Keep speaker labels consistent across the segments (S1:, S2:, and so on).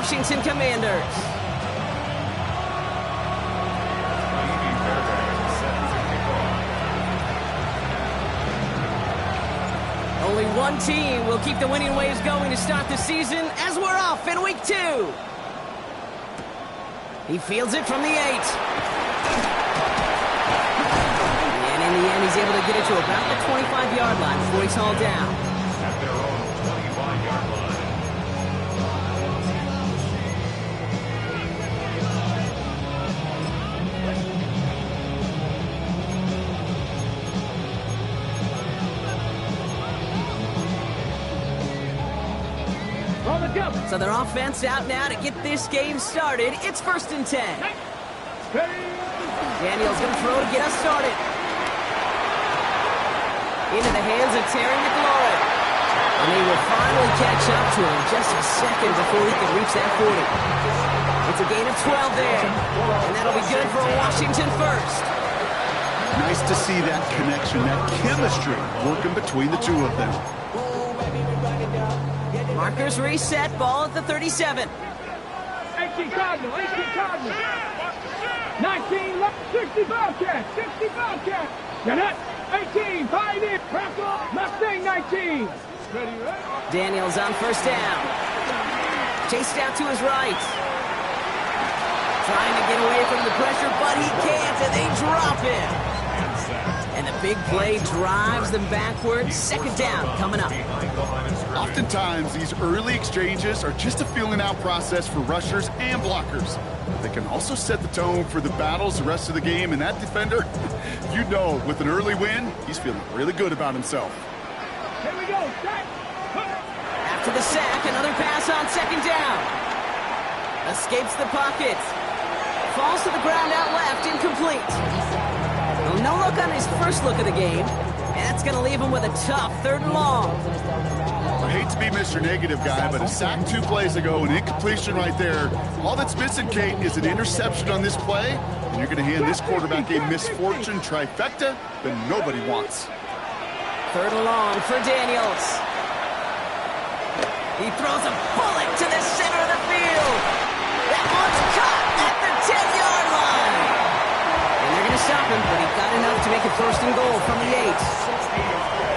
S1: Washington Commanders. Only one team will keep the winning waves going to start the season as we're off in week 2. He fields it from the 8. And in the end, he's able to get it to about the 25-yard line before he's hauled down.
S2: At their own 25-yard line.
S1: So their offense out now to get this game started. It's 1st and 10. Daniels going to throw to get us started. Into the hands of Terry McLaurin. And he will finally catch up to him just a second before he can reach that 40. It's a gain of 12 there. And that'll be good for a Washington first.
S3: Nice to see that connection, that chemistry working between the two of them.
S1: Markers reset, ball at the 37.
S4: 18 Cardinal, 18 Cardinal. 19 left, 65 catch, 65 catch. Get it? 18, 5 in, crackle, Mustang 19.
S1: Daniels on 1st down. Chased out to his right. Trying to get away from the pressure, but he can't, and they drop him. And the big play drives them backwards. 2nd down coming up.
S3: Oftentimes, these early exchanges are just a feeling out process for rushers and blockers. They can also set the tone for the battles the rest of the game, and that defender, you know, with an early win, he's feeling really good about himself.
S4: Here we go, sack.
S1: After the sack, another pass on 2nd down. Escapes the pocket. Falls to the ground out left, incomplete. Well, no look on his first look of the game. And that's going to leave him with a tough 3rd and long.
S3: I hate to be Mr. Negative guy, but a sack 2 plays ago, an incompletion right there. All that's missing, Kate, is an interception on this play, and you're going to hand this quarterback a misfortune trifecta that nobody wants.
S1: 3rd and long for Daniels. He throws a bullet to the center of the field. That one's caught at the 10-yard line. And they're going to stop him, but he got enough to make it 1st and goal from the 8.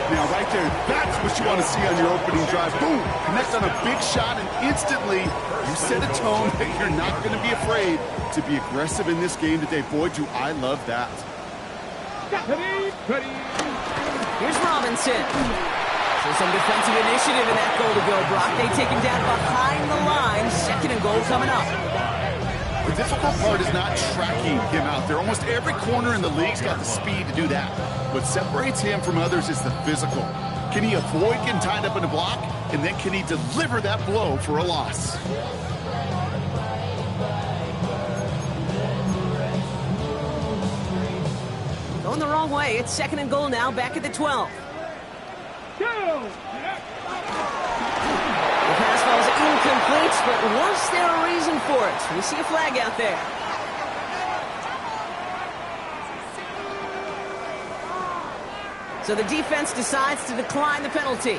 S3: Now, right there, that's what you want to see on your opening drive. Boom! Connect on a big shot, and instantly you set a tone that you're not going to be afraid to be aggressive in this game today. Boy, do I love that.
S1: Here's Robinson. So some defensive initiative in that goal to go, Brock. They take him down behind the line. 2nd and goal coming up.
S3: The difficult part is not tracking him out there. Almost every corner in the league's got the speed to do that. What separates him from others is the physical. Can he avoid getting tied up in a block? And then can he deliver that blow for a loss?
S1: Going the wrong way. It's 2nd and goal now, back at the 12. The pass falls incomplete, but was there a reason for it? We see a flag out there. So the defense decides to decline the penalty.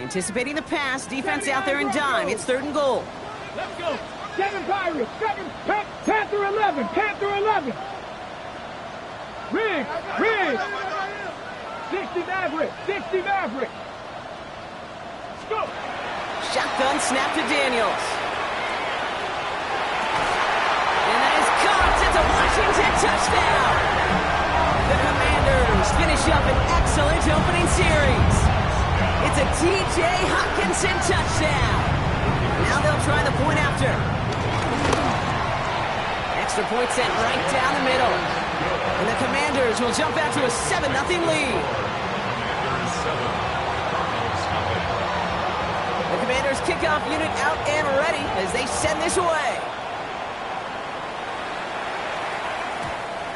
S1: Anticipating the pass, defense out there in dime. It's 3rd and goal.
S4: Let's go. 7 Pirates, 7 Panther 11, Panther 11. Rig. 60 Maverick, 60 Maverick. Let's go.
S1: Shotgun snap to Daniels. And that is caught. It's a Washington touchdown. The Commanders finish up an excellent opening series. It's a T.J. Hockenson touchdown. Now they'll try the point after. Extra point sent right down the middle. And the Commanders will jump out to a 7-0 lead. The Commanders kickoff unit out and ready as they send this away.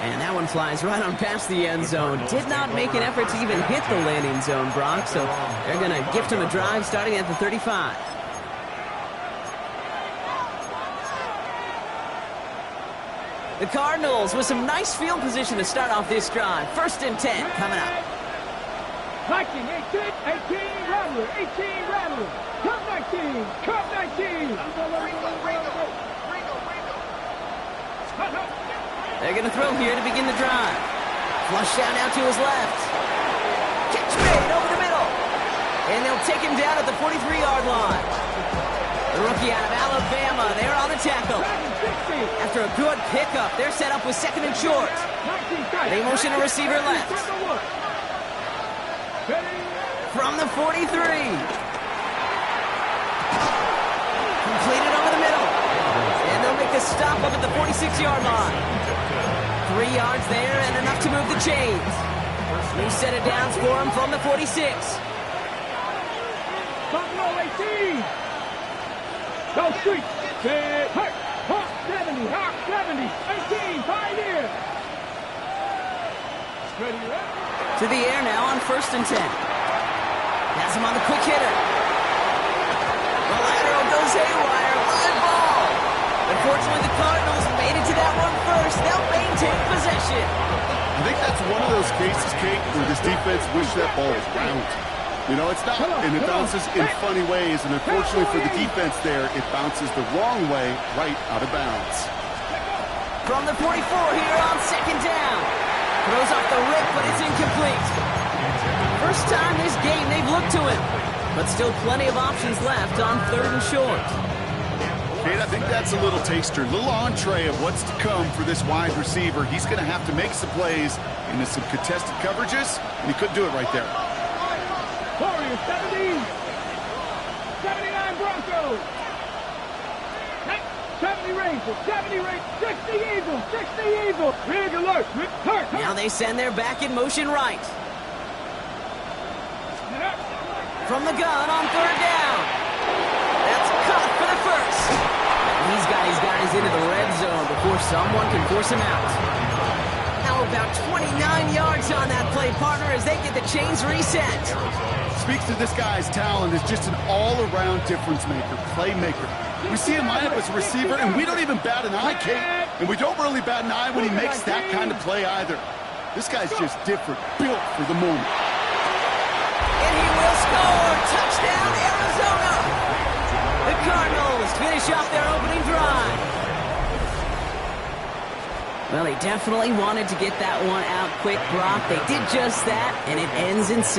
S1: And that one flies right on past the end zone. Did not make an effort to even hit the landing zone, Brock. So they're going to gift him a drive starting at the 35. The Cardinals with some nice field position to start off this drive. 1st and 10 coming up.
S4: 19, 18, 18, Rattler, 18, Rattler. Cut 19, cut 19.
S1: They're going to throw here to begin the drive. Flush down out to his left. Catch made over the middle. And they'll take him down at the 43-yard line. The rookie out of Alabama, they're on the tackle. After a good pickup, they're set up with 2nd and short. They motion a receiver left. From the 43. Completed over the middle. And they'll make a stop up at the 46-yard line. 3 yards there and enough to move the chains. New set of downs for him from the 46.
S4: Buffalo 18. Go street. Hawk 70. Hawk 70. 18. Pioneer.
S1: To the air now on 1st and 10. Has him on the quick hitter. The lateral goes haywire. Live ball. Unfortunately, the Cardinals made it to that one first. They'll maintain possession.
S3: I think that's one of those cases, Kate, where this defense wish that ball was round. You know, it's not, and it bounces in funny ways, and unfortunately for the defense there, it bounces the wrong way right out of bounds.
S1: From the 44 here on 2nd down. Throws off the rip, but it's incomplete. First time this game they've looked to him, but still plenty of options left on 3rd and short.
S3: Kate, I think that's a little taster, a little entree of what's to come for this wide receiver. He's going to have to make some plays into some contested coverages, and he couldn't do it right there.
S4: Warriors 70. 79 Broncos. 70 Rangers. 70 Rangers. 60 Eagles. 60 Eagles. Rig alert. Hurt.
S1: Now they send their back in motion right. From the gun on 3rd down. That's caught for the first. These guys into the red zone before someone can force him out. Now about 29 yards on that play, partner, as they get the chains reset.
S3: Speaks to this guy's talent as just an all-around difference maker, playmaker. We see him line up as a receiver, and we don't even bat an eye, Kate. And we don't really bat an eye when he makes that kind of play either. This guy's just different, built for the moment.
S1: And he will score! Touchdown, Arizona! The Cardinals finish off their opening drive. Well, they definitely wanted to get that one out quick, Brock. They did just that, and it ends in 6.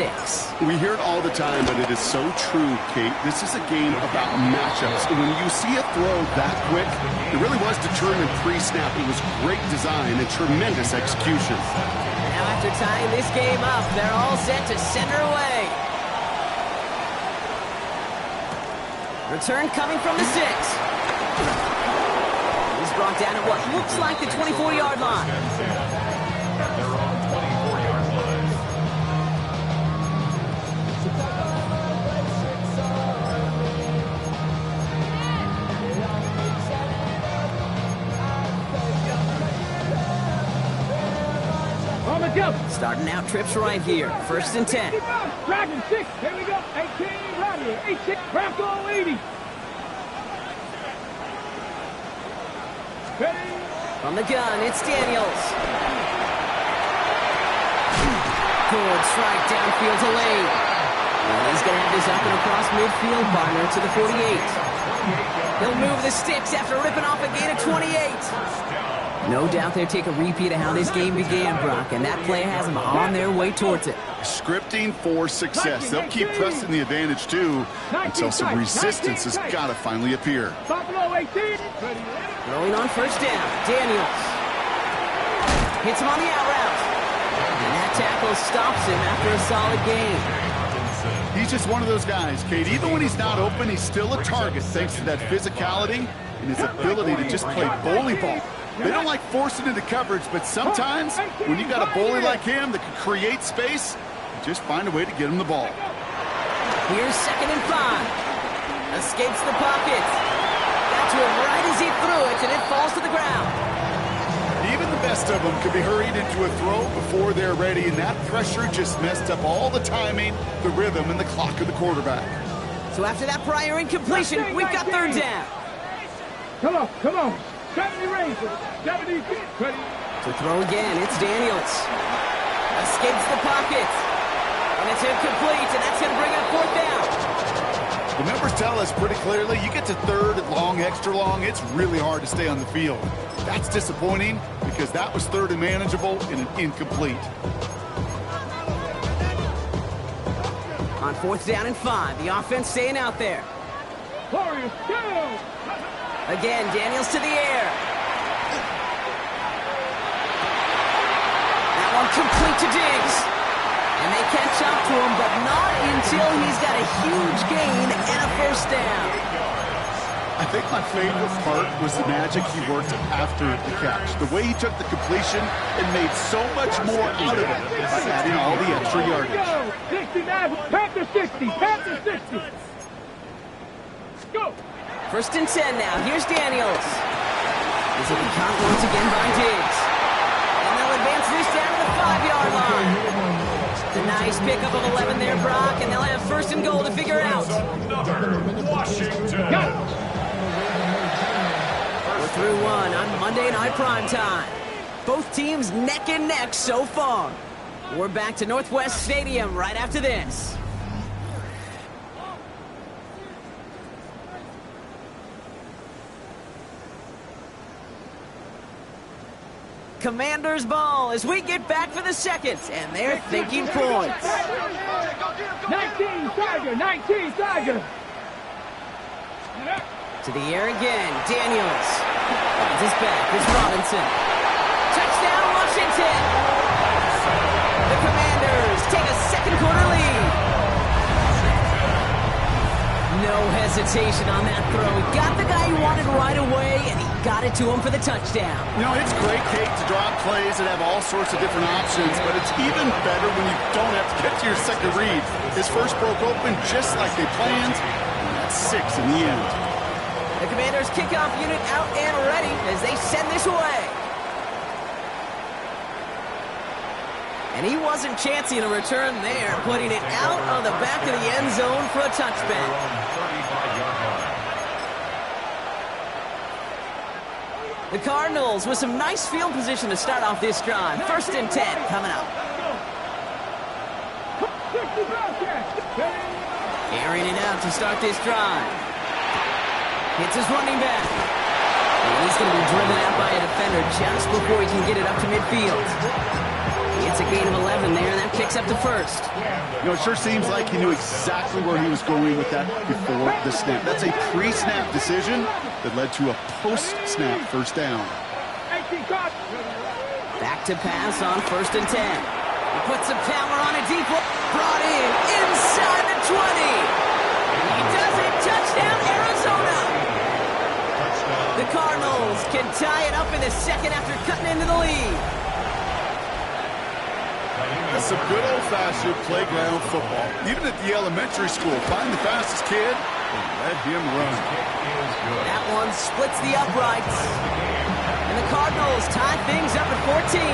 S3: We hear it all the time, but it is so true, Kate. This is a game about matchups. And when you see a throw that quick, it really was determined pre-snap. It was great design and tremendous execution.
S1: Now after tying this game up, they're all set to send her away. Return coming from the 6. He's brought down at what looks like the 24-yard line.
S2: They're on 24-yard line.
S4: On the jump.
S1: Starting out trips right here. 1st and 10.
S4: Dragon 6. Here we go. 18. Rattler. 18. Bronco 80.
S1: From the gun, it's Daniels. Good strike downfield to Lane. Well, he's going to have this up and across midfield, partner, to the 48. He'll move the sticks after ripping off a gain of 28. No doubt they'll take a repeat of how this game began, Brock, and that play has them on their way towards it.
S3: Scripting for success. They'll keep pressing the advantage, too, until some resistance has got to finally appear.
S4: Buffalo 18.
S1: Throwing on 1st down, Daniels. Hits him on the out route. And that tackle stops him after a solid gain.
S3: He's just one of those guys, Kate. Even when he's not open, he's still a target thanks to that physicality and his ability to just play bully ball. They don't like forcing into coverage, but sometimes when you got a bully like him that can create space, just find a way to get him the ball.
S1: Here's 2nd and 5. Escapes the pocket. Got to him right as he threw it, and it falls to the ground.
S3: Even the best of them could be hurried into a throw before they're ready, and that pressure just messed up all the timing, the rhythm, and the clock of the quarterback.
S1: So after that prior incompletion, we've got 3rd down.
S4: Come on, come on. 70 Rangers. 70 ready.
S1: To throw again, it's Daniels. Escapes the pocket. And it's incomplete, and that's going to bring up fourth down.
S3: The numbers tell us pretty clearly, you get to third and long, extra long, it's really hard to stay on the field. That's disappointing because that was third and manageable and an incomplete.
S1: On fourth down and 5, the offense staying out there.
S4: Warriors, go!
S1: Again, Daniels to the air. That one complete to Diggs. And they catch up to him, but not until he's got a huge gain and a first down.
S3: I think my favorite part was the magic he worked after the catch. The way he took the completion and made so much more out of it by adding all the extra yardage.
S4: Go! 69, Panther 60, Panther 60. Go!
S1: First and 10 now. Here's Daniels. This will be caught once again by Diggs. And they'll advance this down to the 5-yard line. The nice pickup of 11 there, Brock, and they'll have first and goal to figure out.
S2: Washington.
S1: We're through one on Monday Night Primetime. Both teams neck and neck so far. We're back to Northwest Stadium right after this. Commanders ball as we get back for the second, and they're thinking points.
S4: 19 Tiger, 19 Tiger.
S1: To the air again, Daniels. Finds his back, it's Robinson. Touchdown, Washington. The Commanders take a second quarter lead. No hesitation on that throw. He got the guy he wanted right away, and he got it to him for the touchdown.
S3: You know, it's great, Kate, to drop plays that have all sorts of different options, but it's even better when you don't have to get to your second read. His first broke open just like they planned, and that's 6 in the end.
S1: The Commanders' kickoff unit out and ready as they send this away. And he wasn't chancing a return there, putting it out of the back of the end zone for a touchback. The Cardinals with some nice field position to start off this drive. First and 10 coming up. Airing it out to start this drive. Hits his running back. And he's going to be driven out by a defender just before he can get it up to midfield. It's a gain of 11 there, and that kicks up to first.
S3: You know, it sure seems like he knew exactly where he was going with that before the snap. That's a pre-snap decision that led to a post-snap first down.
S1: Back to pass on first and 10. He puts some power on a deep one. Brought in inside the 20. He does it. Touchdown, Arizona. The Cardinals can tie it up in the second after cutting into the lead.
S3: That's some good old-fashioned playground football. Even at the elementary school, find the fastest kid and let him run.
S1: That one splits the uprights. And the Cardinals tie things up at 14.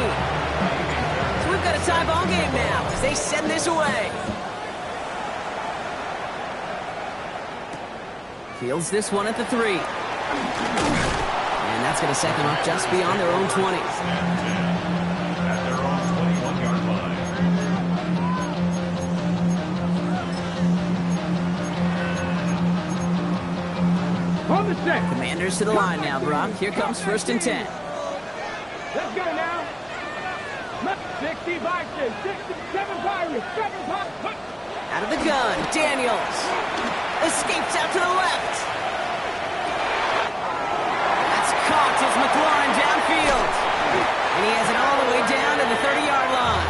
S1: So we've got a tie ball game now as they send this away. Fields this one at the 3. And that's going to set them up just beyond their own 20.
S4: On the set.
S1: Commanders to the line now, Brock. Here comes first and 10.
S4: Let's go now. 60 Vikings, 67 Pirates, 7 Pirates.
S1: Out of the gun, Daniels. Escapes out to the left. That's caught as McLaurin downfield. And he has it all the way down to the 30-yard line.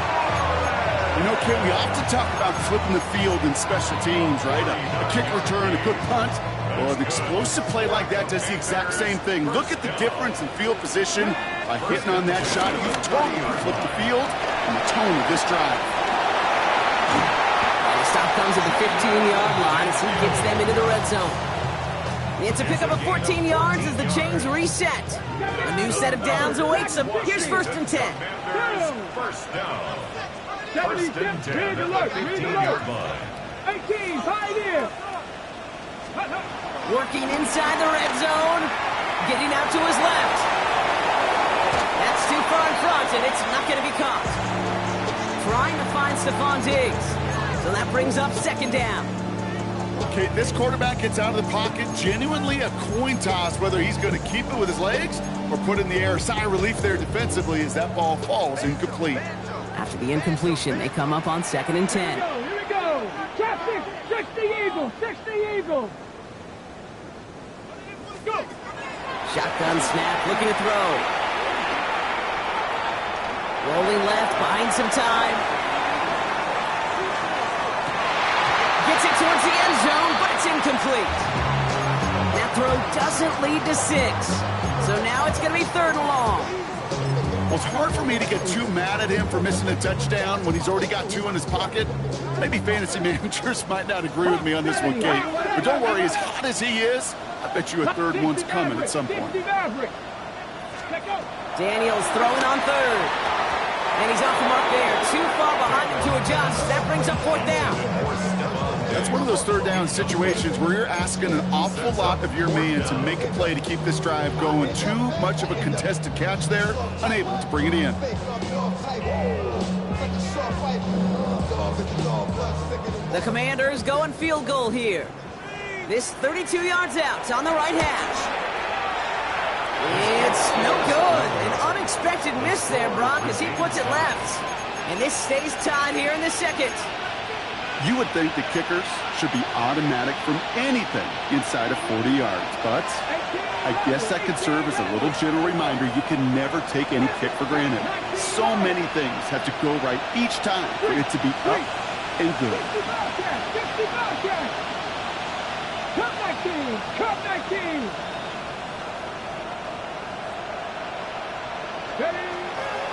S3: You know, Kim, we often talk about flipping the field in special teams, right? A kick return, a good punt. Well, an explosive play like that does the exact same thing. Look at the difference in field position by hitting on that shot. You totally flipped the field and the tone of this drive.
S1: And the stop comes at the 15-yard line as he gets them into the red zone. It's a pickup of 14 yards as the chains reset. A new set of downs awaits them. Here's first and 10.
S2: First down.
S4: 76, read the alert, read the alert. 18, Pioneer.
S1: Working inside the red zone. Getting out to his left. front, and it's not going to be caught. Trying to find Stephon Diggs. So that brings up second down.
S3: Okay, this quarterback gets out of the pocket, genuinely a coin toss whether he's going to keep it with his legs or put it in the air. Sigh of relief there defensively as that ball falls incomplete.
S1: After the incompletion, they come up on 2nd and 10.
S4: Here we go. Trap 60 Eagles. 60 Eagles. Go.
S1: Shotgun snap, looking to throw. Rolling left, behind some time. Gets it towards the end zone, but it's incomplete. That throw doesn't lead to 6. So now it's going to be 3rd and long.
S3: Well, it's hard for me to get too mad at him for missing a touchdown when he's already got 2 in his pocket. Maybe fantasy managers might not agree with me on this one, Kate. But don't worry, as hot as he is, I bet you a 3rd one's coming at some point.
S1: Daniels throwing on 3rd. And he's off the mark there. Too far behind him to adjust. That brings up 4th down.
S3: That's one of those 3rd down situations where you're asking an awful lot of your man to make a play to keep this drive going. Too much of a contested catch there, unable to bring it in.
S1: The Commanders going field goal here. This 32 yards out on the right hash. It's no good. An unexpected miss there, Brock, as he puts it left. And this stays tied here in the 2nd.
S3: You would think the kickers should be automatic from anything inside of 40 yards, but I guess that could serve as a little gentle reminder you can never take any kick for granted. So many things have to go right each time for it to be up and good.
S4: Cup 19.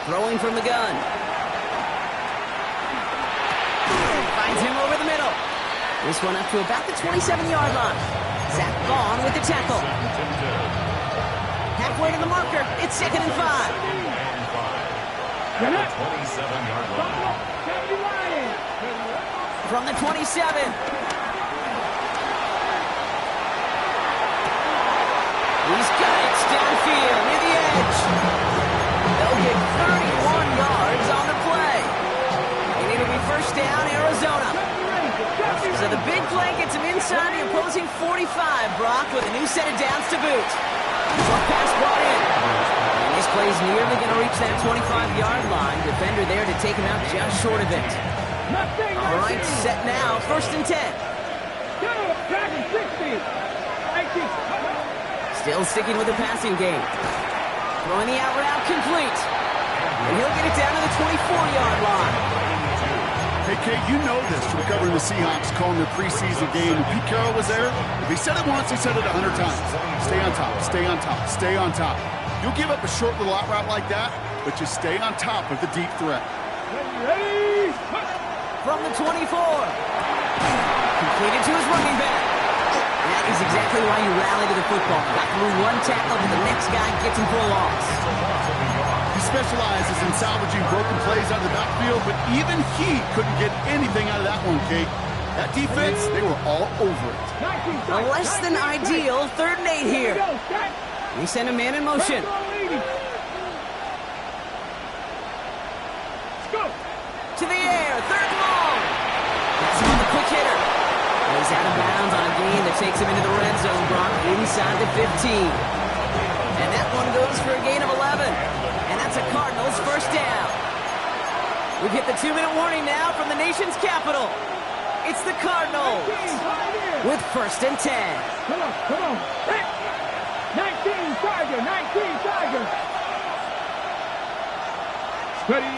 S1: Throwing from the gun. Finds him over the middle. This one up to about the 27-yard line. Zach Vaughn with the tackle. Halfway to the marker. It's 2nd and 5. From the 27. He's got it downfield near the edge. They'll get 31 yards on the play. And it'll be 1st down, Arizona. So the big play gets him inside the opposing 45, Brock, with a new set of downs to boot. Short pass brought in. And this play's nearly going to reach that 25-yard line. Defender there to take him out just short of it. All right, set now, 1st and 10. Still sticking with the passing game. Throwing the out route complete. And he'll get it down to the 24-yard line.
S3: Hey, Kate, you know this from covering the Seahawks, calling their preseason game. When Pete Carroll was there, if he said it once, he said it 100 times. Stay on top, stay on top, stay on top. You'll give up a short little out route like that, but just stay on top of the deep threat.
S1: From the 24. Completed to his running back. That is exactly why you rally to the football. Got through one tackle, but the next guy gets him for a loss.
S3: He specializes in salvaging broken plays out of the backfield, but even he couldn't get anything out of that one, Kate. That defense, they were all over it.
S1: A less than ideal 3rd and 8 here. We send a man in motion. To the air, 3rd and long. That's him on the quick hitter. He's out of bounds on a gain that takes him into the red zone, Brock, inside the 15. And that one goes for a gain of 11. And that's a Cardinals 1st down. We've hit the 2-minute warning now from the nation's capital. It's the Cardinals with 1st and 10.
S4: Come on. 19 Tiger. Ready.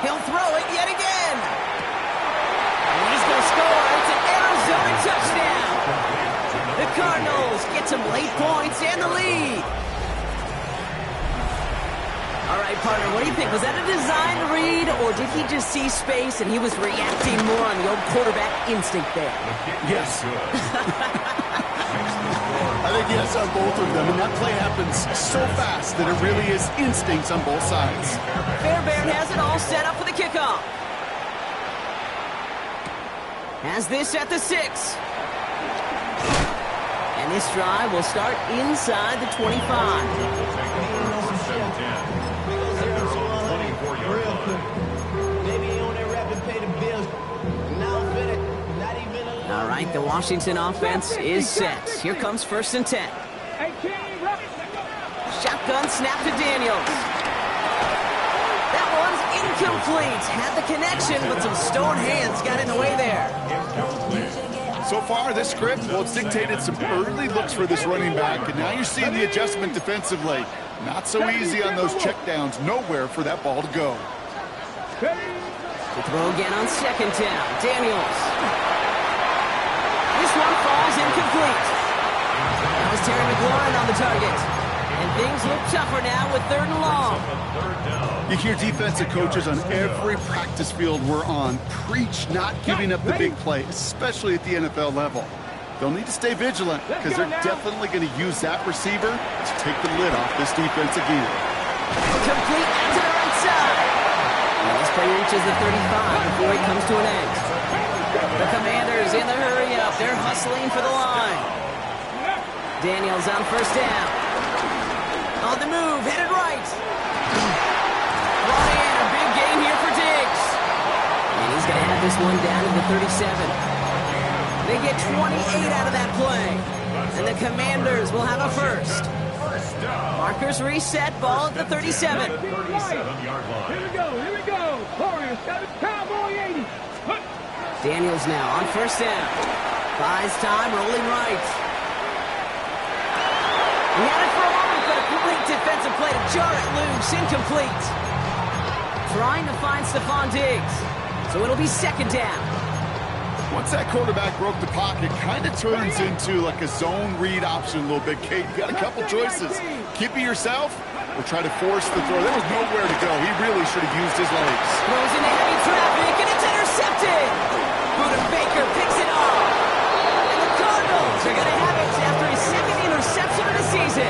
S1: He'll throw it yet again. And he's going to score. It's an Arizona touchdown. The Cardinals get some late points and the lead. All right, partner, what do you think? Was that a designed read, or did he just see space and he was reacting more on the old quarterback instinct there?
S3: Yes. I think yes on both of them, and that play happens so fast that it really is instincts on both sides.
S1: Fairbairn has it all set up for the kickoff. Has this at the 6. And this drive will start inside the 25. right, the Washington offense is set. Here comes 1st and 10.
S4: 18,
S1: Shotgun snap to Daniels. That one's incomplete. Had the connection, but some stone hands got in the way there.
S3: So far, this script, well, it's dictated some early looks for this running back, and now you're seeing the adjustment defensively. Not so easy on those checkdowns. Nowhere for that ball to go.
S1: The throw again on 2nd down. Daniels. This one falls incomplete. That was Terry McLaurin on the target. And things look tougher now with 3rd and long.
S3: You hear defensive coaches on every practice field we're on preach not giving up the big play, especially at the NFL level. They'll need to stay vigilant because they're definitely going to use that receiver to take the lid off this defense again.
S1: Complete out to the right side. And this play reaches the 35 before it comes to an end. The Commanders in the hurry-up. They're hustling for the line. Daniels on 1st down. On the move, headed right. Brought in, a big gain here for Diggs. And he's going to have this one down to the 37. They get 28 out of that play. And the Commanders will have a 1st. Markers reset, ball at the 37.
S2: 37-yard line.
S4: Here we go. Warriors got it. Cowboy 80.
S1: Daniels now on 1st down. Buys time, rolling right. He had it for a moment, but a complete defensive play to jar it loose. Incomplete. Trying to find Stephon Diggs. So it'll be 2nd down.
S3: Once that quarterback broke the pocket, kind of turns into like a zone read option a little bit. Kate, you got a couple choices. Keep it yourself or try to force the throw. There was nowhere to go. He really should have used his legs.
S1: Throws into heavy traffic, and it's intercepted. Buda Baker picks it off. And the Cardinals are going to have it after his 2nd interception of the season.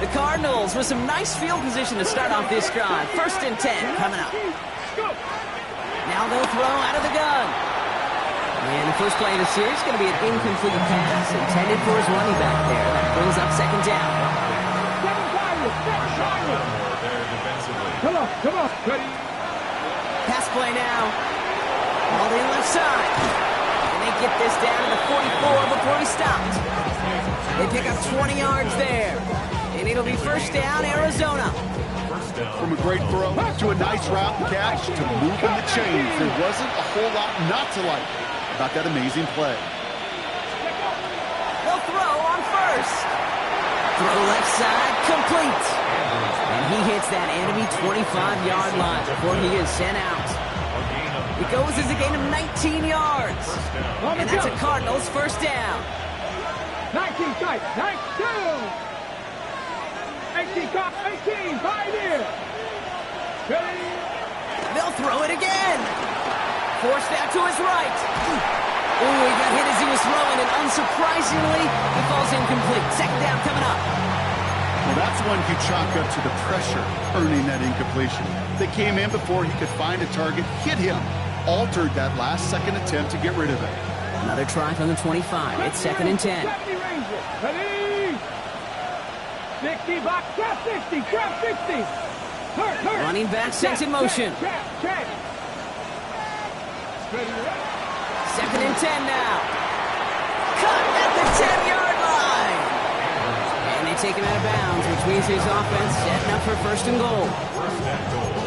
S1: The Cardinals with some nice field position to start off this drive. 1st and 10 coming up. Now they'll throw out of the gun. And the first play of the series is going to be an incomplete pass intended for his running back there. That brings up 2nd down.
S4: Come on. Ready.
S1: Pass play now. All the left side. And they get this down to the 44 before he stopped. They pick up 20 yards there. And it'll be 1st down, Arizona.
S3: From a great throw to a nice route and catch to moving the chains. There wasn't a whole lot not to like about that amazing play.
S1: They'll throw on 1st. Throw left side, complete. And he hits that enemy 25-yard line before he is sent out. It goes as a gain of 19 yards. And that's a Cardinals 1st down.
S4: 19 tight. 19. 18, 5 here. Ready.
S1: They'll throw it again. Forced out to his right. Ooh, he got hit as he was throwing, and unsurprisingly, it falls incomplete. 2nd down coming up.
S3: Well, that's one you chalk up to the pressure earning that incompletion. They came in before he could find a target, hit him, altered that last second attempt to get rid of it.
S1: Another try from the 25. It's 2nd and 10.
S4: Ready. 60, box, trap 60, trap 60. Hurt.
S1: Running back sent in motion.
S4: Check.
S1: 2nd and 10 now. Cut at the 10-yard line. And they take him out of bounds, which means his offense setting up for 1st and goal.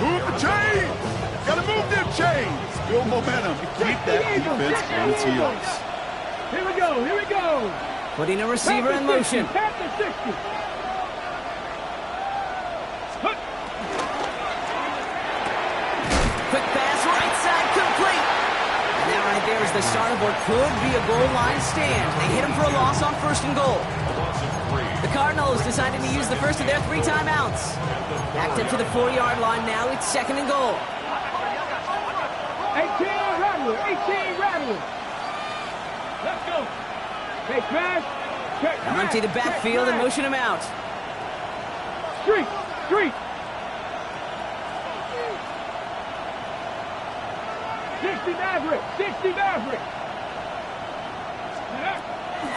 S3: Move the chains! Gotta move them chains! Build momentum. Keep that defense on its heels.
S4: Here we go.
S1: Putting a receiver in motion.
S4: Tap the 60.
S1: Quick pass, right side, complete. And that right there is the start of what could be a goal line stand. They hit him for a loss on 1st and goal. The Cardinals decided to use the first of their 3 timeouts. Backed up to the 4-yard line now. It's 2nd and goal.
S4: 18 Rattler. Let's go. Hey, smash. Check.
S1: They'll empty the backfield and motion him out.
S4: Street. 60 Maverick.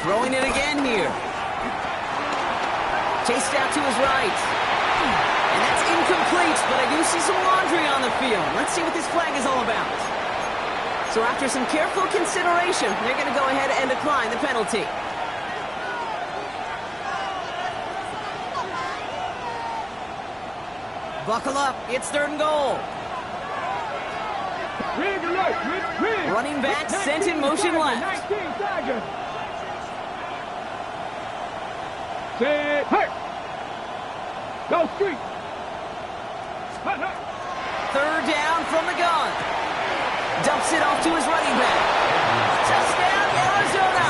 S1: Throwing it again here. Chased out to his right. incomplete, but I do see some laundry on the field. Let's see what this flag is all about. So after some careful consideration, they're going to go ahead and decline the penalty. Buckle up, it's 3rd and goal. Running back sent in motion left.
S4: 19 Tigers. Set, hey! Go street.
S1: 3rd down from the gun. Dumps it off to his running back. Touchdown, Arizona!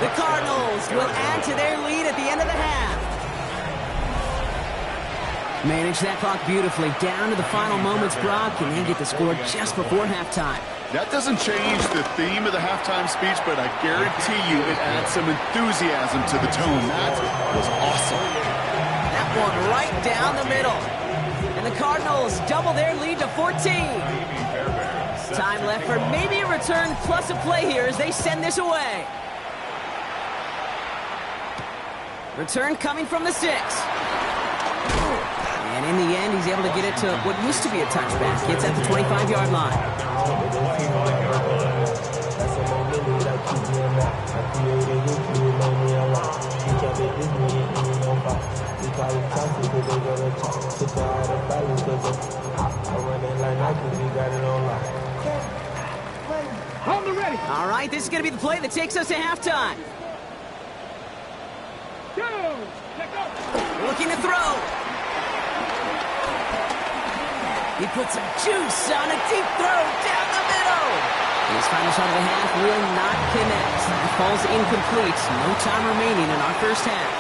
S1: The Cardinals will add to their lead at the end of the half. Manage that clock beautifully down to the final moments, Brock, and they get the score just before halftime.
S3: That doesn't change the theme of the halftime speech, but I guarantee you it adds some enthusiasm to the tone. That was awesome.
S1: That one right down the middle. And the Cardinals double their lead to 14. Time left for maybe a return plus a play here as they send this away. Return coming from the 6. And in the end, he's able to get it to what used to be a touchback. Gets at the 25-yard line. All right, this is going to be the play that takes us to halftime. Looking to throw. He puts some juice on a deep throw down the middle. His final shot of the half will not connect. It falls incomplete. No time remaining in our first half.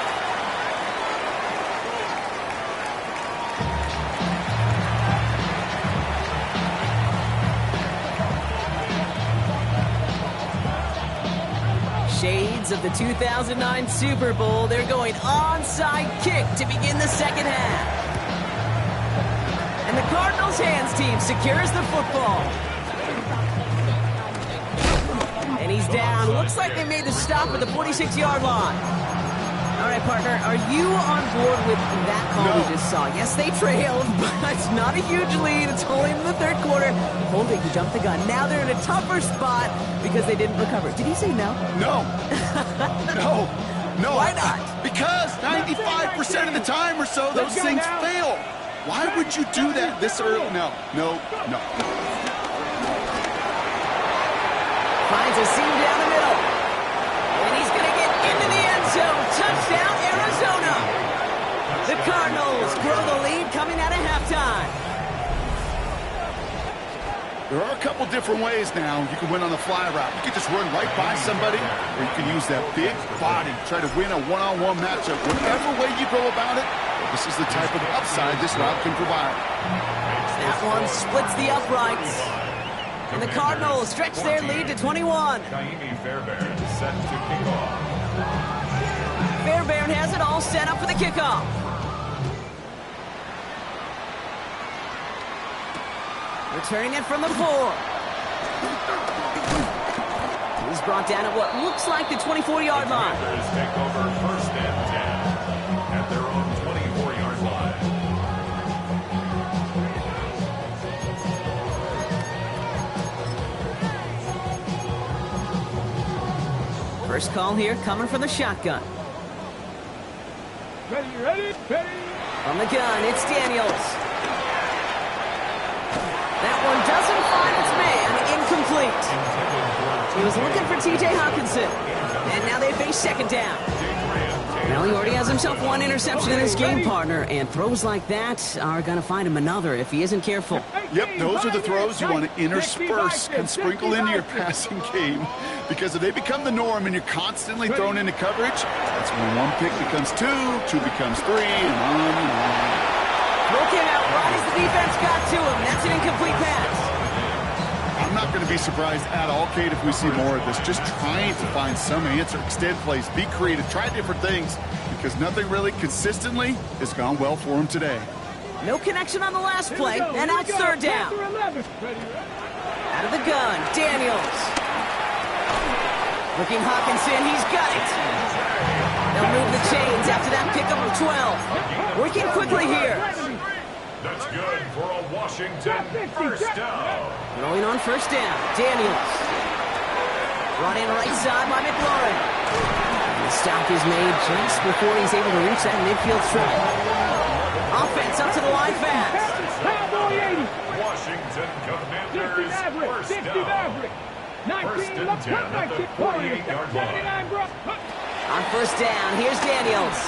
S1: Shades of the 2009 Super Bowl. They're going onside kick to begin the second half. And the Cardinals hands team secures the football. And he's down. Looks like they made the stop at the 46-yard line. All right, partner, are you on board with that call we just saw? Yes, they trailed, but it's not a huge lead. It's only in the 3rd quarter. Holding, he jumped the gun. Now they're in a tougher spot because they didn't recover. Did he say no?
S3: No. No.
S1: Why not?
S3: Because 95% of the time or so, those things fail. Why would you do that this early? No.
S1: Finds a seam down the middle. And he's going to get into the end zone. Touchdown, Arizona. The Cardinals grow the lead coming out of halftime.
S3: There are a couple different ways now you can win on the fly route. You can just run right by somebody, or you can use that big body, try to win a one-on-one matchup. Whatever way you go about it, this is the type of upside this route can provide.
S1: That one splits the uprights. And the Cardinals stretch their lead to 21.
S2: Fairbairn set to kick off.
S1: Fairbairn has it all set up for the kickoff. Returning it from the 4. He's brought down at what looks like the 24-yard line.
S2: Commanders take over 1st and 10 at their own 24-yard line.
S1: First call here coming from the shotgun.
S4: Ready.
S1: From the gun, it's Daniels. That one doesn't find its man. Incomplete. He was looking for T.J. Hawkinson. And now they face 2nd down. Well, he already has himself one interception in this game, partner. And throws like that are going to find him another if he isn't careful.
S3: Yep, those are the throws you want to intersperse and sprinkle into your passing game. Because if they become the norm and you're constantly thrown into coverage, that's when 1 pick becomes 2, 2 becomes 3, and on and on.
S1: Broken out right as the defense got to him. That's an incomplete pass.
S3: I'm not going to be surprised at all, Kate, if we see more of this. Just trying to find some answer, extend plays, be creative, try different things, because nothing really consistently has gone well for him today.
S1: No connection on the last play, and now it's 3rd down. Out of the gun, Daniels. Looking Hawkinson, he's got it. They'll move the chains after that pickup of 12. Working quickly here.
S2: That's good for a Washington first down.
S1: Rolling on first down. Daniels. Brought in right side by McLaurin. The stop is made just before he's able to reach that midfield stripe. Offense up to the line fast.
S2: Washington Commanders first
S4: 60
S2: down.
S4: Maverick. 19,
S2: First and
S4: left
S2: 10 at the 48-yard line.
S4: 79, bro.
S1: On first down, here's Daniels.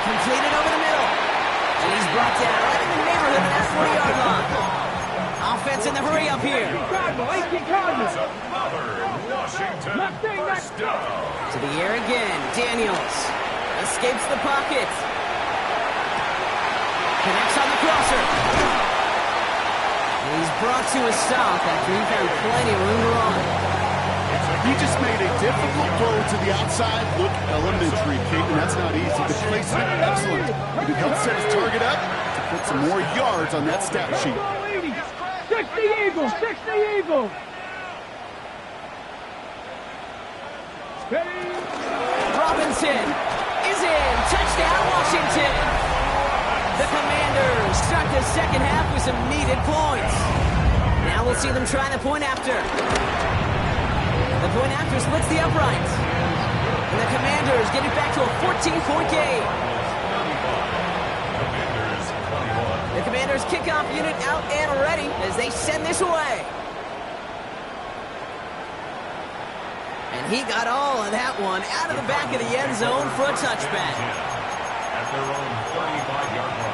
S1: Completed over the middle. And he's brought down right in the neighborhood of that 40-yard line. Offense in the hurry up here.
S4: Cardinal, 18 Cardinal.
S2: Another Washington first down.
S1: To the air again. Daniels escapes the pocket. Connects on the crosser. He's brought to a stop after he found plenty of room to run.
S3: He just made a difficult throw to the outside. Look elementary, Kate, and that's not easy. The placement, excellent. He could help set his target up to put some more yards on that stat sheet.
S4: 60 Eagles, 60 Eagles.
S1: Robinson is in. Touchdown, Washington. The Commanders start the second half with some needed points. Now we'll see them try the point after. The point after splits the uprights. And the Commanders get it back to a 14-point game. The Commanders kickoff unit out and ready as they send this away. And he got all of that one out of the back of the end zone for a touchback.
S2: At their own 35-yard line.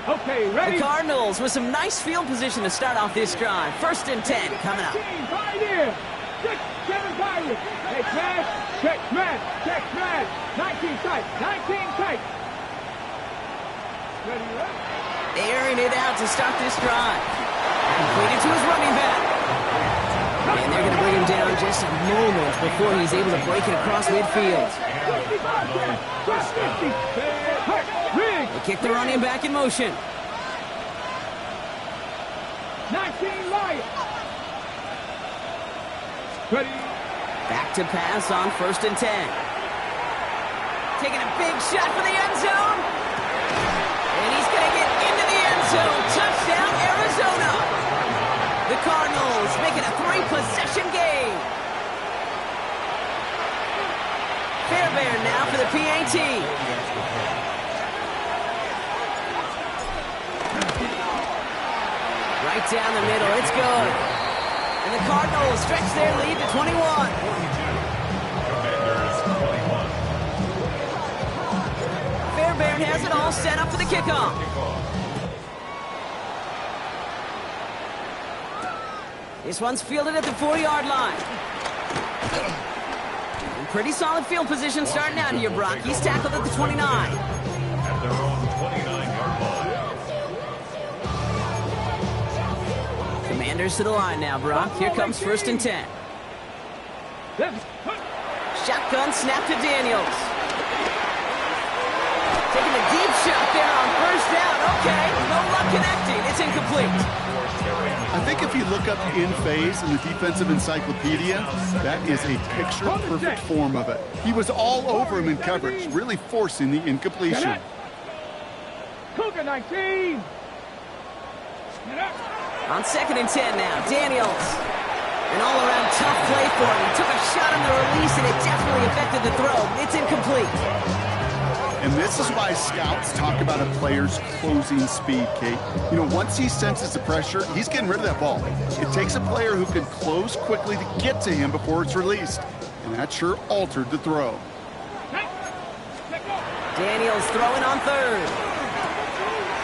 S4: Okay, ready?
S1: The Cardinals with some nice field position to start off this drive. First and 10 coming up.
S4: Right here. 6, 7 Pirates. Check smash, check smash, check smash. 19 tight, 19 tight. Ready, ready?
S1: Airing it out to start this drive. Completed to his running back. And they're going to bring him down just a moment before he's able to break it across midfield. They kick the running back in motion.
S4: 19 Lions. Ready?
S1: Back to pass on first and 10. Taking a big shot for the end zone. And he's going to get into the end zone. Touchdown, Arizona. The Cardinals make it a 3-possession game. Fairbairn now for the PAT. Right down the middle, it's good. And the Cardinals stretch their lead to 21.
S2: Commanders 21.
S1: Fairbairn has it all set up for the kickoff. This one's fielded at the 4-yard line. Pretty solid field position starting out here, Brock. He's tackled at the 29.
S2: At their own 29-yard line.
S1: Commanders to the line now, Brock. Here comes first and 10. Shotgun snap to Daniels. Taking a deep shot there on first down. Okay, no luck connecting. It's incomplete.
S3: I think if you look up in phase in the defensive encyclopedia, that is a picture-perfect form of it. He was all over him in coverage, really forcing the incompletion.
S4: Cougar 19.
S1: On second and 10 now, Daniels. An all-around tough play for him. He took a shot on the release, and it definitely affected the throw. It's incomplete.
S3: And this is why scouts talk about a player's closing speed, Kate. You know, once he senses the pressure, he's getting rid of that ball. It takes a player who can close quickly to get to him before it's released. And that sure altered the throw.
S1: Daniels throwing on third.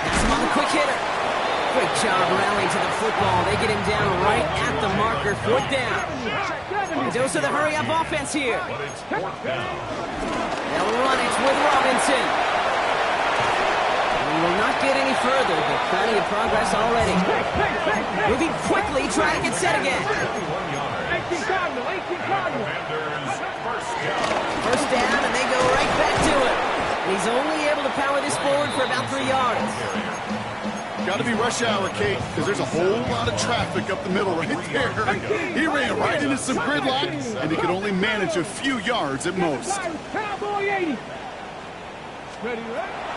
S1: That's him on the quick hitter. Great job rallying to the football. They get him down right at the marker. Fourth down. A dose of the hurry-up offense here.
S2: But it's fourth down.
S1: They'll run it with Robinson. We will not get any further, but plenty of progress already. Moving quickly, trying to get set again.
S4: 18 Cardinal, 18 Cardinal.
S2: Commanders first down.
S1: First down, and they go right back to it. And he's only able to power this forward for about 3 yards.
S3: got to be rush hour, Kate, because there's a whole lot of traffic up the middle right there. He ran right into some gridlock, and he could only manage a few yards at most.
S4: Cowboy 80.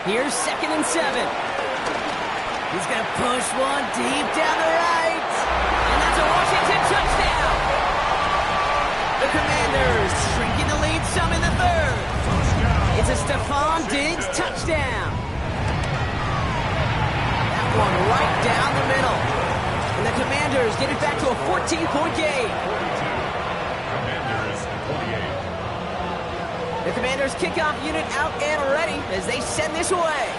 S1: Here's 2nd and 7. He's going to push one deep down the right. And that's a Washington touchdown. The Commanders shrinking the lead some in the 3rd. It's a Stephon Diggs touchdown. That one right down the middle. And the Commanders get it back to a 14-point game.
S2: Commanders 48.
S1: The Commanders kickoff unit out and ready as they send this away.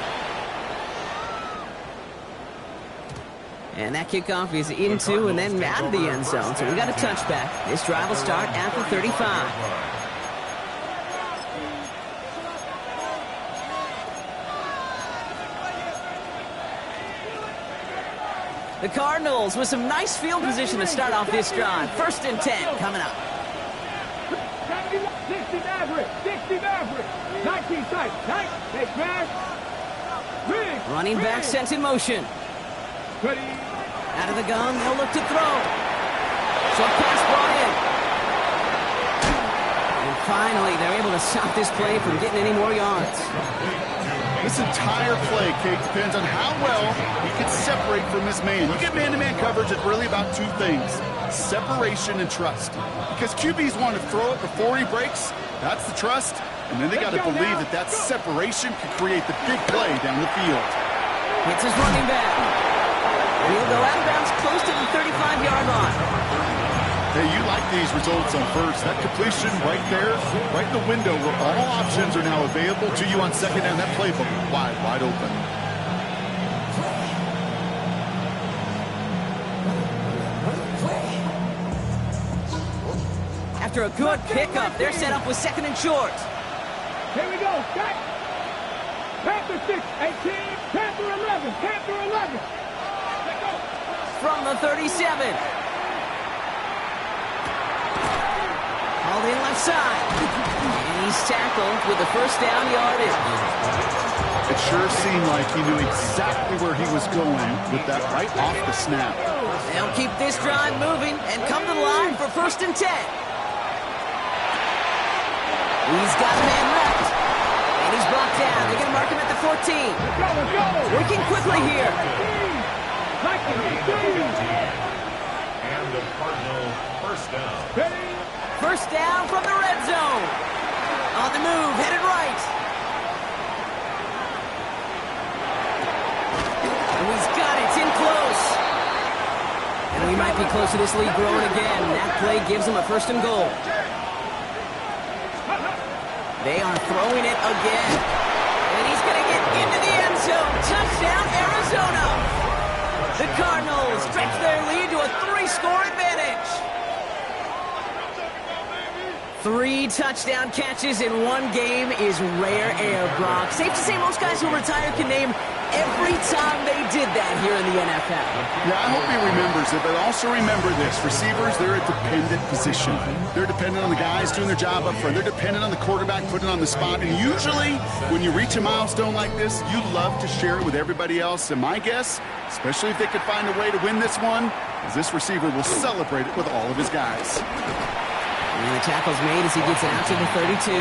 S1: And that kickoff is into and then out of the end zone. So we got a touchback. This drive will start at the 35. The Cardinals with some nice field position to start off this drive. 1st and 10 coming up.
S4: 60 Maverick. 60 Maverick. 19 tight. Tight. Take back.
S1: Running back sent in motion.
S4: Ready.
S1: Out of the gun, they'll look to throw. Short pass brought in. And finally, they're able to stop this play from getting any more yards.
S3: This entire play, Kate, depends on how well he can separate from his man. You get man-to-man coverage, it's really about 2 things: separation and trust. Because QBs want to throw it before he breaks. That's the trust. And then they got to believe that that separation can create the big play down the field.
S1: Hits his running back. He'll go out of bounds close to the 35-yard line.
S3: Hey, you like these results on first. That completion right there, right in the window where all options are now available to you on 2nd down. That playbook wide open.
S1: After a good pickup, they're set up with 2nd and short.
S4: Here we go. Back. Panther 6, 18. Panther 11. Panther 11.
S1: From the 37. Hauled in left side. And he's tackled with the 1st down yardage.
S3: It sure seemed like he knew exactly where he was going with that right off the snap.
S1: They'll keep this drive moving and come to the line for 1st and 10. He's got a man left. And he's brought down. They're going to mark him at the 14.
S4: Let's go.
S1: Working quickly here.
S2: And the Cardinal 1st down.
S1: 1st down from the red zone. On the move, headed right. And he's got it, it's in close. And we might be close to this lead growing again. That play gives him a 1st and goal. They are throwing it again. And he's going to get into the end zone. Touchdown, Arizona. The Cardinals stretch their lead to a 3-score advantage. 3 touchdown catches in one game is rare air, Brock. Safe to say most guys who retire can name every time they did that here in the NFL.
S3: Yeah, I hope he remembers it, but also remember this. Receivers, they're a dependent position. They're dependent on the guys doing their job up front. They're dependent on the quarterback putting on the spot. And usually, when you reach a milestone like this, you love to share it with everybody else. And my guess, especially if they could find a way to win this one, is this receiver will celebrate it with all of his guys.
S1: And the tackle's made as he gets it out to the 32.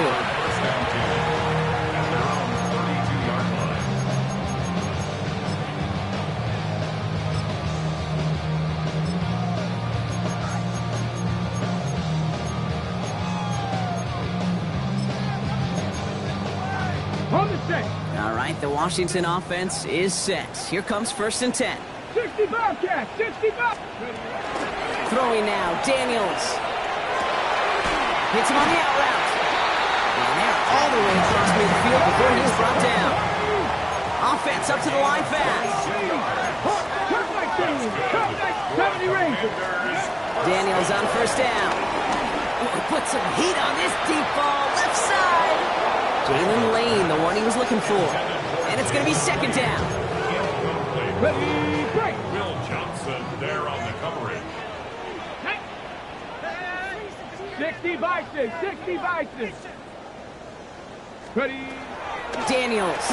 S4: On the set.
S1: All right, the Washington offense is set. Here comes 1st and 10.
S4: 60 Bobcats. 60 Bobcats.
S1: Throwing now, Daniels. Hits him on the out route. And they're all the way across midfield before he's brought down. Offense up to the line fast. Daniels on 1st down. Put some heat on this deep ball, left side. Jalen Lane, the one he was looking for. And it's going to be 2nd down.
S4: Ready, break.
S2: Will Johnson there on the coverage.
S4: 60 by 6, 60 by 6. Ready.
S1: Daniels.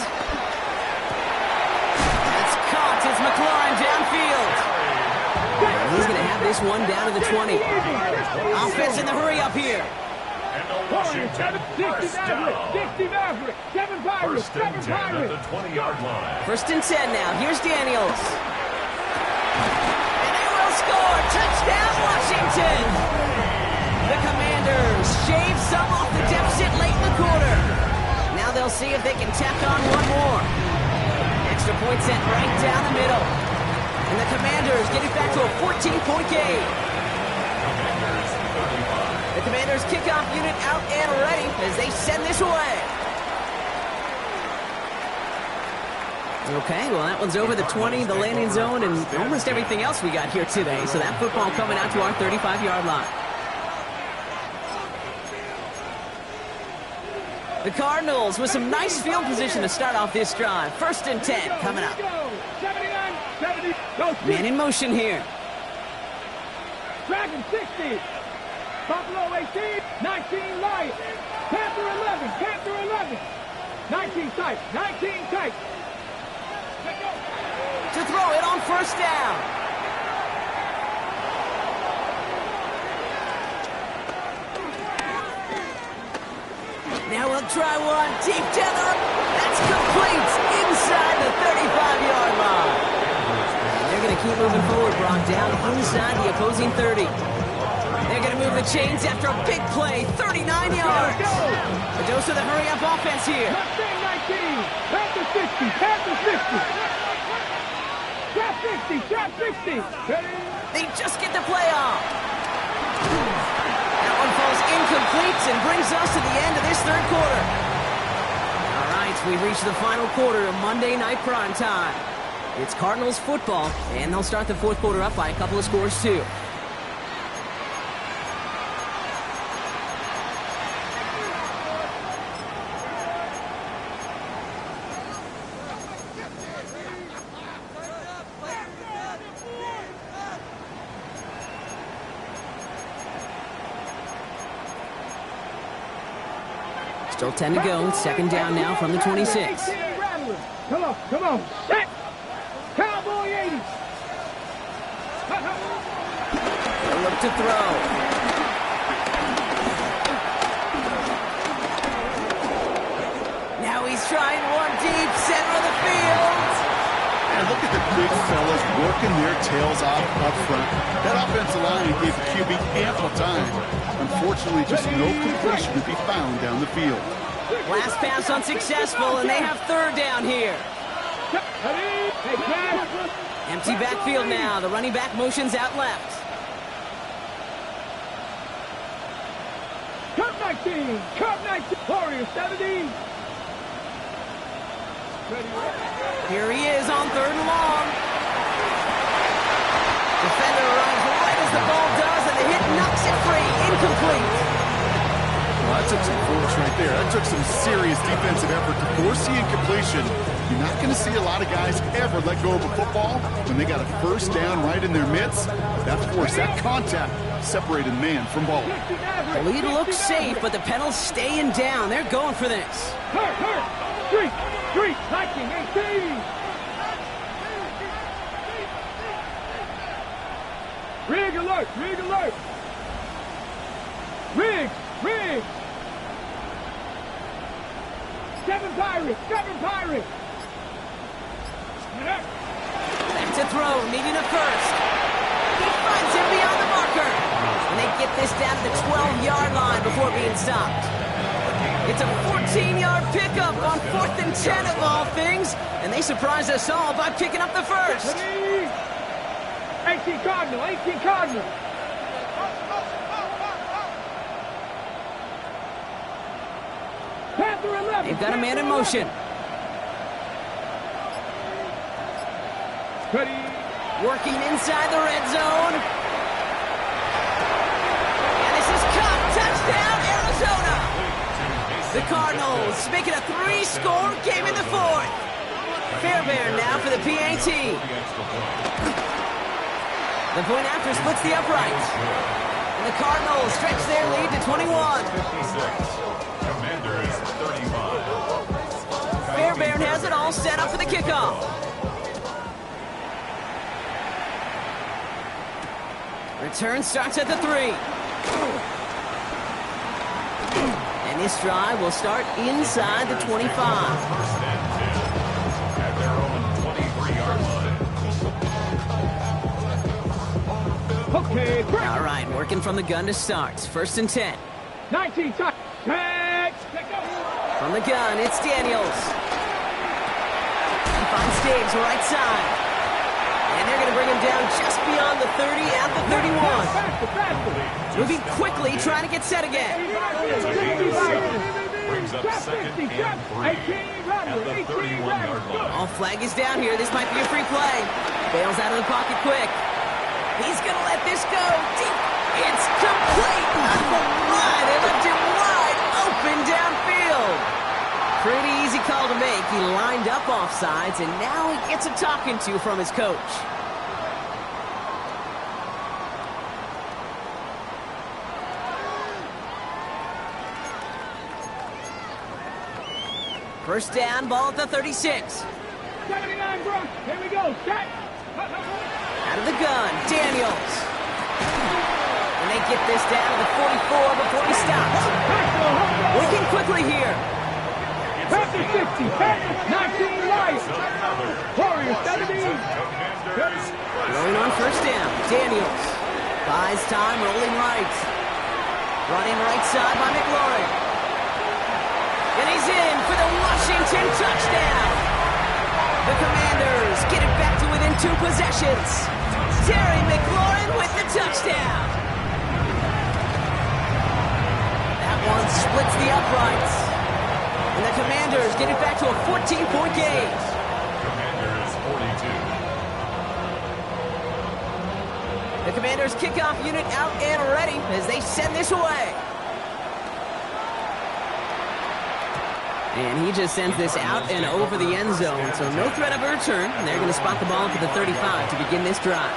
S1: That's caught as McClung. this one down to the 20. Offense in the hurry up here.
S2: And the Washington first down.
S4: 60 Maverick, 7 Pirates,
S2: First and
S4: 7
S2: 10 at
S4: Pirates.
S2: the 20-yard line.
S1: First and 10 now. Here's Daniels. And they will score. Touchdown, Washington. The Commanders shave some off the deficit late in the quarter. Now they'll see if they can tack on one more. Extra point sent right down the middle. And the Commanders get it back to a 14-point game. The Commanders kickoff unit out and ready as they send this away. Okay, well, that one's over the 20, the landing zone, and almost everything else we got here today. So that football coming out to our 35-yard line. The Cardinals with some nice field position to start off this drive. First and 10 coming up.
S4: 79, 70, go
S1: Man in motion here.
S4: Dragon 60. Buffalo 18, 19 Lions. Panther 11, Panther 11. 19 tight, 19 tight.
S1: To throw it on first down. Now we'll try one deep down the road. That's complete inside the 35-yard line. They're going to keep moving forward, Brock, down inside the opposing 30. They're going to move the chains after a big play, 39 yards. A dose of the hurry-up offense here.
S4: Mustang 19, Panther 60, Panther 60. Trap 60, trap 60.
S1: They just get the play off. That one falls incomplete and brings us to the end of this third quarter. All right, we've reached the final quarter of Monday Night Prime Time. It's Cardinals football, and they'll start the fourth quarter up by a couple of scores, too. Still 10 to go. Second down now from the 26.
S4: Come on, come on. Set. Cowboy 80.
S1: They'll look to throw. Now he's trying one deep, center of the field.
S3: And look at the big fellas working their tails off up front. That offensive line gave the QB ample time. Unfortunately, just no completion to be found down the field.
S1: Last pass unsuccessful, and they have third down here. Empty backfield now. The running back motions out left.
S4: Cup 19, Cup 19, Warriors 17.
S1: Here he is on third and long. Defender runs right as the ball does, and the hit knocks it free. Incomplete.
S3: Well, that took some force right there. That took some serious defensive effort to force the incompletion. You're not going to see a lot of guys ever let go of a football when they got a first down right in their midst. That force, that contact, separated man from ball.
S1: The lead looks safe, but the Penals staying down. They're going for this.
S4: Hurt. Street, Viking 18. Rig alert. Rig. 7 Pirates.
S1: Back to throw, needing a first. He finds him beyond the marker. And they get this down to the 12-yard line before being stopped. It's a 14-yard pickup on 4th and 10 of all things. And they surprise us all by picking up the first.
S4: 18 Cardinal. Panther 11.
S1: They've got a man in motion. Working inside the red zone. And this is caught. Touchdown, Arizona. The Cardinals making a 3-score game in the fourth. Fairbairn now for the PAT. The point after splits the uprights. And the Cardinals stretch their lead to 21.
S2: 56. Commanders 35.
S1: Fairbairn has it all set up for the kickoff. Return starts at the 3. And this drive will start inside the 25.
S2: First and 10 at their own 23-yard line.
S4: Okay, quick.
S1: All right, working from the gun to start. First and 10.
S4: 19 touch. Take go.
S1: From the gun, it's Daniels. He finds Diggs, right side. And they're going to bring him down just beyond the 30 at the 31.
S4: Faster.
S1: Moving quickly, trying to get set again.
S2: Brings up second and 3 at the 31-yard line.
S1: All flag is down here. This might be a free play. Bails out of the pocket quick. He's going to let this go deep. It's complete. Oh, they left him wide open downfield. Pretty easy call to make. He lined up offsides, and now he gets a talking to from his coach. First down, ball at the 36.
S4: 79, bro. Here we go. Set.
S1: Out of the gun, Daniels. And they get this down to the 44 before he stops. Working quickly here.
S4: After 60, 19 right. Warriors 70.
S1: Going on first down, Daniels. Buys time, rolling right. Running right side by McLaurin. And he's in for the Washington touchdown. The Commanders get it back to within 2 possessions. Terry McLaurin with the touchdown. That one splits the uprights. And the Commanders get it back to a 14-point game.
S2: Commanders 42.
S1: The Commanders kickoff unit out and ready as they send this away. And he just sends this out and over the end zone, so no threat of a return. And they're going to spot the ball for the 35 to begin this drive.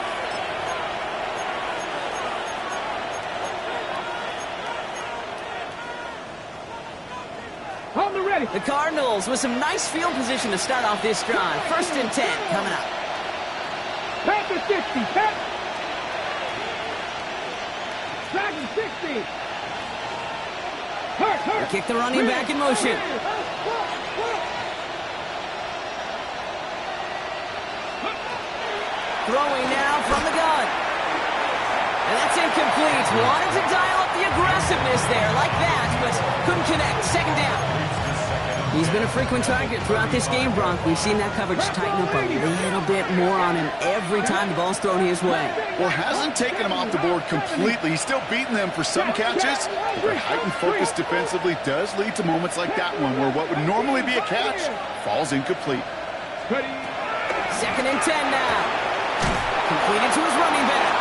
S4: On the ready.
S1: The Cardinals with some nice field position to start off this drive. First and 10 coming up.
S4: Panther 60. Dragon 60. Hurt.
S1: Kick the running back in motion. Throwing now from the gun. And that's incomplete. Wanted to dial up the aggressiveness there like that, but couldn't connect. Second down. He's been a frequent target throughout this game, Bronk. We've seen that coverage tighten up a little bit more on him every time the ball's thrown his way.
S3: Well, hasn't taken him off the board completely. He's still beating them for some catches. But heightened focus defensively does lead to moments like that one where what would normally be a catch falls incomplete.
S1: Second and 10 now. Completed to his running back.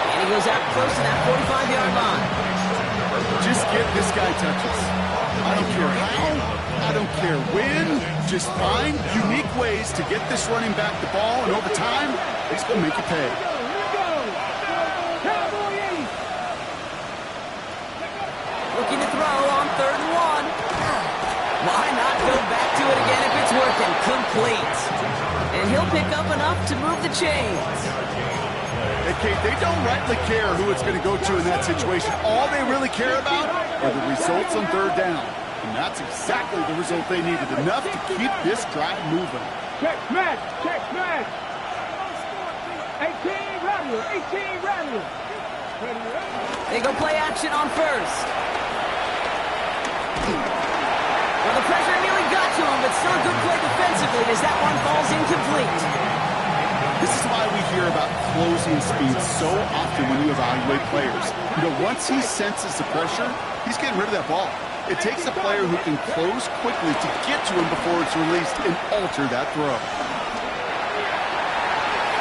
S1: And he goes out close to that 45-yard line.
S3: Just get this guy touches. I don't care how, I don't care when. Just find unique ways to get this running back the ball, and over time, he's going to make you pay.
S1: Looking to throw on 3rd and 1. Why not go back to it again if it's working? Complete. And he'll pick up enough to move the chains.
S3: Hey, Kate, they don't rightly care who it's going to go to in that situation. All they really care about are the results on 3rd down. And that's exactly the result they needed. Enough to keep this drive moving.
S4: Check smash. 18 Rattler.
S1: They go play action on 1st. Well, the pressure nearly got to him, but still a good play defensively as that one falls incomplete.
S3: This is why we hear about closing speed so often when you evaluate players. You know, once he senses the pressure, he's getting rid of that ball. It takes a player who can close quickly to get to him before it's released and alter that throw.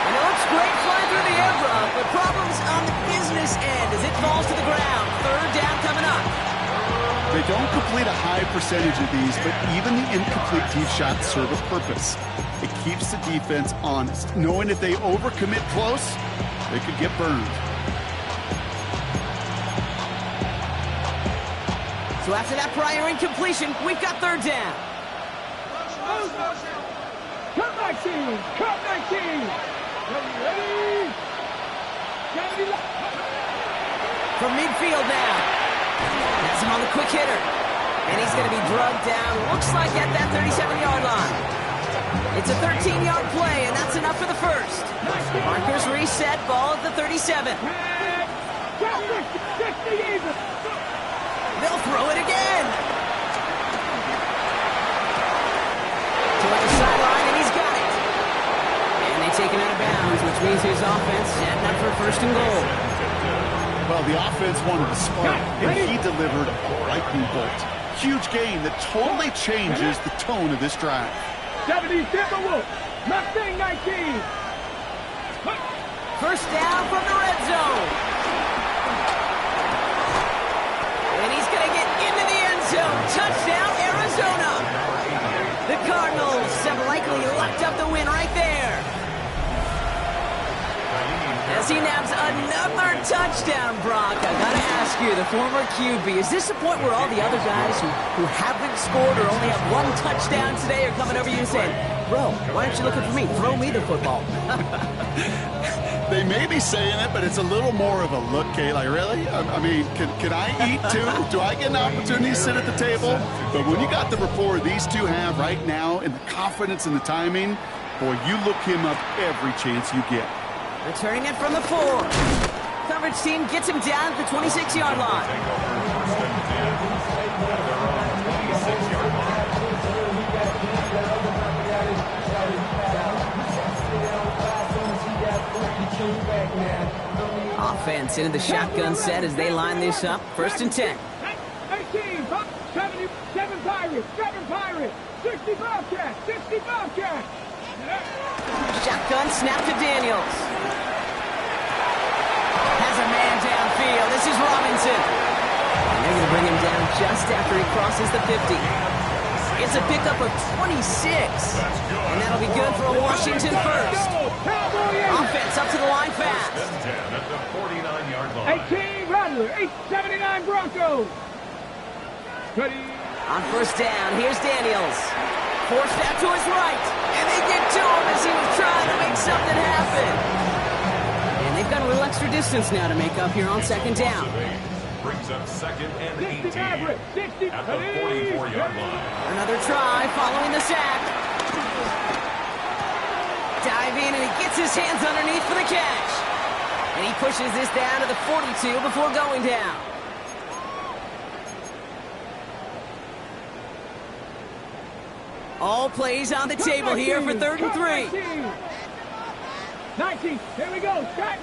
S1: And it looks great flying through the air, Bronk, but problems on the business end as it falls to the ground. 3rd down coming up.
S3: They don't complete a high percentage of these, but even the incomplete deep shots serve a purpose. It keeps the defense honest, knowing if they overcommit close, they could get burned.
S1: So after that prior incompletion, we've got 3rd down.
S4: Cut 19. Ready.
S1: From midfield now. Has him on the quick hitter. And he's going to be drugged down, looks like at that 37-yard line. It's a 13-yard play, and that's enough for the first. Markers reset, ball at the 37. They'll throw it again. Toward the sideline, and he's got it. And they take him out of bounds, which means his offense setting up for first and goal.
S3: Well, the offense wanted a spark, and he delivered a lightning bolt. Huge gain that totally changes the tone of this drive.
S4: 70 Timberwolves, Mustang 19.
S1: First down from the red zone. And he's going to get into the end zone. Touchdown, Arizona. The Cardinals have likely locked up the win right there. As he nabs another touchdown, Brock, I gotta ask you, the former QB, is this the point where all the other guys who haven't scored or only have one touchdown today are coming over you and saying, bro, why aren't you looking for me? Throw me the football.
S3: They may be saying it, but it's a little more of a look, Kate. Like, really? I mean, can I eat too? Do I get an opportunity to sit at the table? But when you got the rapport these two have right now and the confidence and the timing, boy, you look him up every chance you get.
S1: Returning it from the 4. Coverage team gets him down at the 26-yard line. Offense into the shotgun set as they line this up. First and 10.
S4: 18, 77 Pirates, 7 Pirates, 60 Bobcats, 60 Bobcats.
S1: Shotgun snap to Daniels. Has a man downfield. This is Robinson. And they're going to bring him down just after he crosses the 50. It's a pickup of 26. And that'll be good for a Washington first. Offense up to the line fast.
S2: 10 at the 49-yard line.
S4: 18 Rattler, 879 Broncos.
S1: On first down, here's Daniels. Forced out to his right. And they get to him as he was trying to make something happen. And they've got a little extra distance now to make up here on second down.
S2: Brings up second and 18 at the 44-yard line.
S1: Another try following the sack. Dive in and he gets his hands underneath for the catch. And he pushes this down to the 42 before going down. All plays on the table here for 3rd and 3.
S4: 19, here we go, Scott.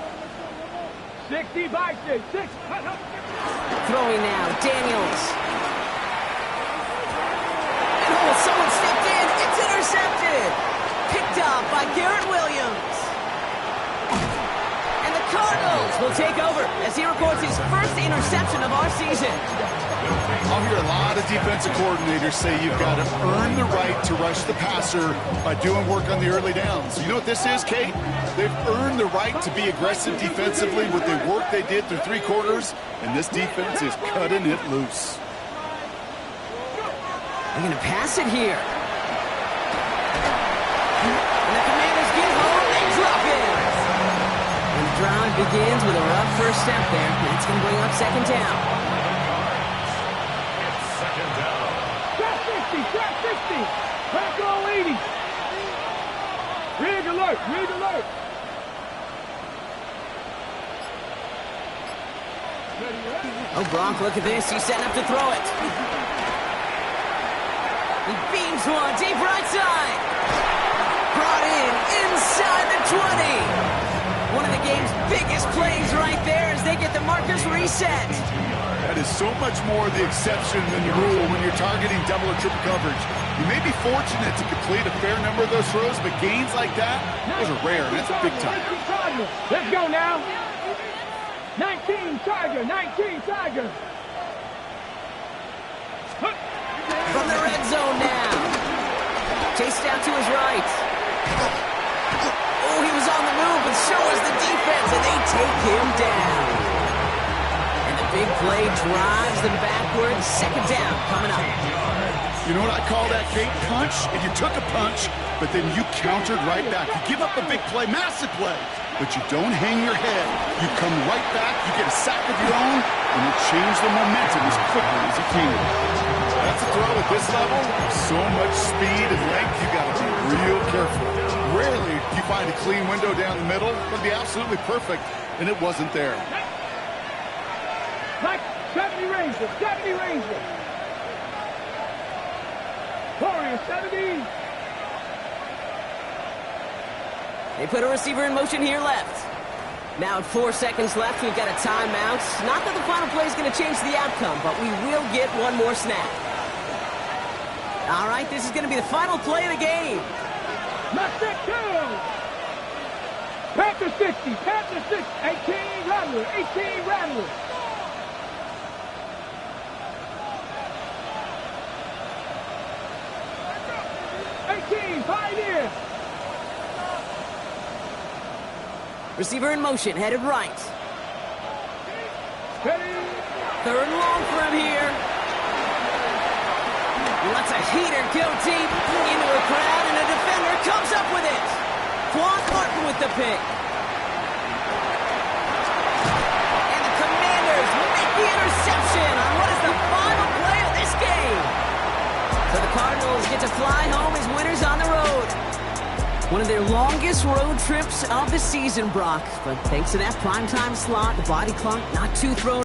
S4: 60 by 6.
S1: Throwing now, Daniels. And oh, someone stepped in. It's intercepted. Picked up by Garrett Williams. And the Cardinals will take over as he records his first interception of our season.
S3: I'll hear a lot of defensive coordinators say you've got to earn the right to rush the passer by doing work on the early downs. You know what this is, Kate? They've earned the right to be aggressive defensively with the work they did through 3 quarters, and this defense is cutting it loose.
S1: They're going to pass it here. And the Commanders get home and drop it. And the drive begins with a rough first step there. That's going to bring up second down.
S4: Back on 80. Rig alert, rig alert.
S1: Oh, Gronk, look at this. He's setting up to throw it. He beams one deep right side. Brought in inside the 20. One of the game's biggest plays right there as they get the markers reset.
S3: That is so much more the exception than the rule when you're targeting double or triple coverage. You may be fortunate to complete a fair number of those throws, but gains like that, those are rare, and that's big time.
S4: Let's go now. 19 Tiger, 19 Tiger.
S1: From the red zone now. Chased out to his right. Oh, he was on the move, but so was the defense, and they take him down. Big play drives them backwards. Second down coming up.
S3: You know what I call that, Kate? Punch. And you took a punch, but then you countered right back. You give up a big play, massive play, but you don't hang your head. You come right back, you get a sack of your own, and you change the momentum as quickly as you can. That's a throw at this level. So much speed and length, you got to be real careful. Rarely do you find a clean window down the middle. It would be absolutely perfect, and it wasn't there.
S4: Like 70 Ranger, 70 Ranger. Warrior 70.
S1: They put a receiver in motion here left. Now at 4 seconds left, we've got a timeout. Not that the final play is going to change the outcome, but we will get one more snap. All right, this is going to be the final play of the game.
S4: Mustang 2. Panther 60, Panther 6, 18 Rattler, 18 Rattler. Pioneer.
S1: Receiver in motion, headed right.
S4: Steady.
S1: Third and long for him here. He lets a heater go deep into a crowd, and a defender comes up with it. Quan Martin with the pick. And the Commanders make the interception on what is the final play of this game. So the Cardinals get to fly home as winners on the road. One of their longest road trips of the season, Brock. But thanks to that primetime slot, the body clock not too thrown